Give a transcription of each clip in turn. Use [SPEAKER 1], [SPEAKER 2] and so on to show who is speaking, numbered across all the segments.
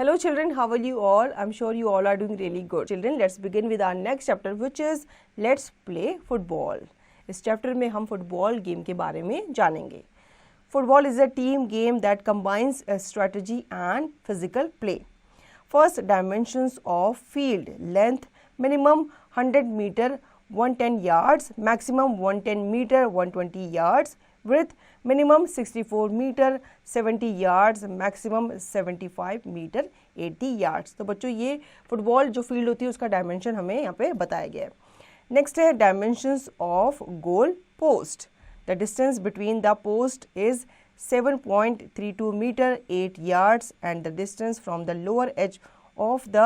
[SPEAKER 1] Hello children, how are you all? I'm sure you all are doing really good. Children, let's begin with our next chapter which is Let's play football. इस chapter में हम football game के बारे में जानेंगे. Football is a team game that combines a strategy and physical play. First, dimensions of field: length minimum 100 meter 110 yards, maximum 110 meter 120 yards, width minimum 64 meter 70 yards, maximum 75 meter 80 yards. तो बच्चों ये football जो field होती है उसका dimension हमें यहाँ पे बताया गया है. नेक्स्ट है dimensions of goal post. The distance between the post is 7.32 meter 8 yards and the distance from the lower edge of the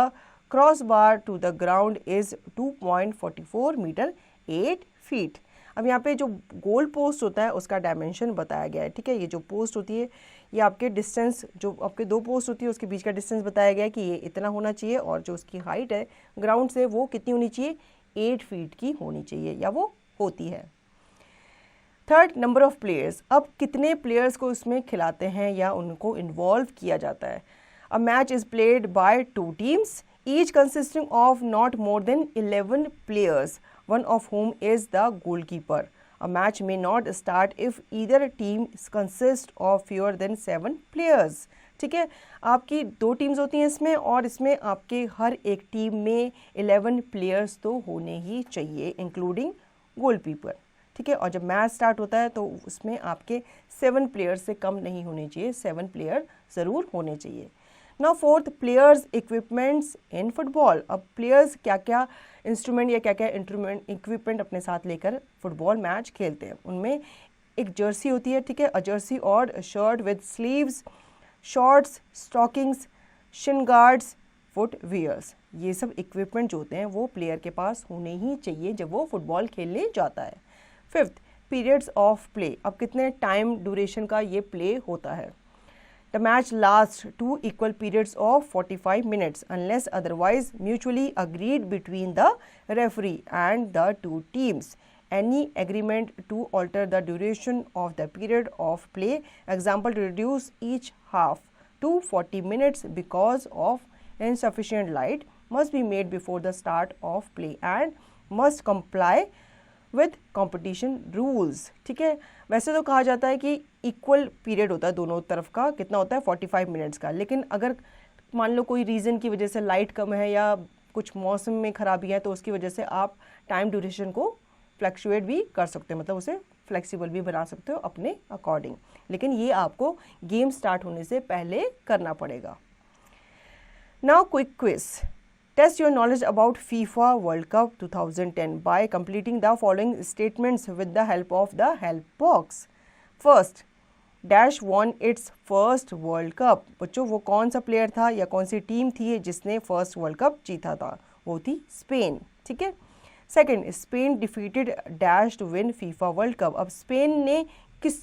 [SPEAKER 1] crossbar to the ground is 2.44 meter 8 feet. अब यहाँ पे जो गोल पोस्ट होता है उसका dimension बताया गया है. ठीक है, ये जो पोस्ट होती है ये आपके डिस्टेंस, जो आपके दो पोस्ट होती है उसके बीच का डिस्टेंस बताया गया है कि ये इतना होना चाहिए और जो उसकी हाइट है ग्राउंड से वो कितनी होनी चाहिए, 8 फीट की होनी चाहिए या वो होती है. Third, number of players. अब कितने प्लेयर्स को इसमें खिलाते हैं या उनको इन्वॉल्व किया जाता है. A match is played by 2 teams each consisting of not more than 11 players, one of whom is the goalkeeper. A match may not start if either team consists of fewer than 7 players. ठीक है, आपकी 2 teams होती हैं इसमें और इसमें आपके हर एक टीम में 11 प्लेयर्स तो होने ही चाहिए इंक्लूडिंग गोलकीपर. ठीक है, और जब मैच स्टार्ट होता है तो उसमें आपके 7 प्लेयर्स से कम नहीं होने चाहिए, 7 प्लेयर ज़रूर होने चाहिए. Now fourth, players equipments in football. अब प्लेयर्स क्या क्या इंस्ट्रूमेंट या क्या क्या इक्विपमेंट अपने साथ लेकर फुटबॉल मैच खेलते हैं. उनमें एक जर्सी होती है. ठीक है, अ जर्सी और shirt with sleeves, shorts, stockings, shin guards, footwears. ये सब इक्विपमेंट जो होते हैं वो प्लेयर के पास होने ही चाहिए जब वो फुटबॉल खेलने जाता है. Fifth, periods of play. अब कितने टाइम ड्यूरेशन का ये प्ले होता है. The match lasts 2 equal periods of 45 minutes unless otherwise mutually agreed between the referee and the 2 teams. Any agreement to alter the duration of the period of play, example to reduce each half to 40 minutes because of insufficient light, must be made before the start of play and must comply with competition rules. ठीक है, वैसे तो कहा जाता है कि equal period होता है दोनों तरफ का. कितना होता है, 45 मिनट्स का. लेकिन अगर मान लो कोई रीज़न की वजह से लाइट कम है या कुछ मौसम में ख़राबी है तो उसकी वजह से आप टाइम ड्यूरेशन को फ्लक्चुएट भी कर सकते हो, मतलब उसे फ्लेक्सिबल भी बना सकते हो अपने अकॉर्डिंग. लेकिन ये आपको गेम स्टार्ट होने से पहले करना पड़ेगा. Now quick quiz. Test your knowledge about FIFA World Cup 2010 by completing the following statements with the help of the help box. First, Dash won its first World Cup. बच्चों वो कौन सा player था या कौन सी टीम थी जिसने first world cup जीता था, वो थी स्पेन. ठीक है. Second, Spain defeated dash to win FIFA World Cup. अब स्पेन ने किस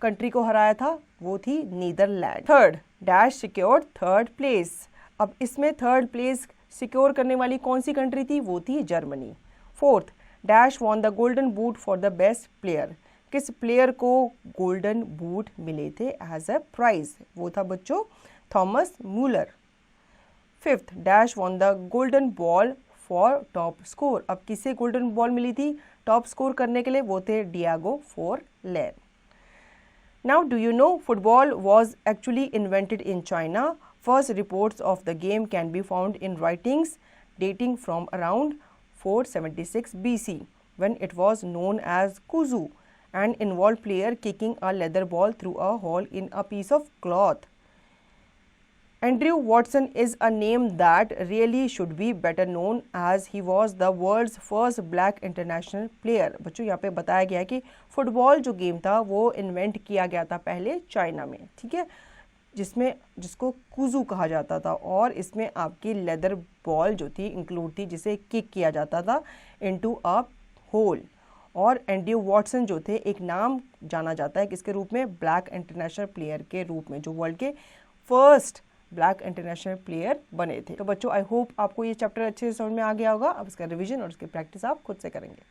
[SPEAKER 1] कंट्री को हराया था, वो थी Netherland. Third, dash secured third place. अब इसमें थर्ड प्लेस सिक्योर करने वाली कौन सी कंट्री थी, वो थी Germany. Fourth, dash won the golden boot for the best player. किस प्लेयर को गोल्डन बूट मिले थे एज अ प्राइज, वो था बच्चों Thomas Müller. Fifth, dash won the golden ball for top score. अब किसे गोल्डन बॉल मिली थी टॉप स्कोर करने के लिए, वो थे Diego Forlan. Now do you know football was actually invented in China. First reports of the game can be found in writings dating from around 476 BC when it was known as kuzu and involved player kicking a leather ball through a hole in a piece of cloth. Andrew Watson is a name that really should be better known as he was the world's first black international player. बच्चों यहाँ पे बताया गया है कि football जो game था वो इन्वेंट किया गया था पहले चाइना में. ठीक है, जिसको कुजू कहा जाता था और इसमें आपकी लेदर बॉल जो थी इंक्लूड थी जिसे किक किया जाता था इनटू अ होल. और एंड्रयू वॉटसन जो थे एक नाम जाना जाता है किसके रूप में, ब्लैक इंटरनेशनल प्लेयर के रूप में, जो वर्ल्ड के फर्स्ट ब्लैक इंटरनेशनल प्लेयर बने थे. तो बच्चों आई होप आपको ये चैप्टर अच्छे से समझ में आ गया होगा. अब इसका रिवीजन और इसकी प्रैक्टिस आप खुद से करेंगे.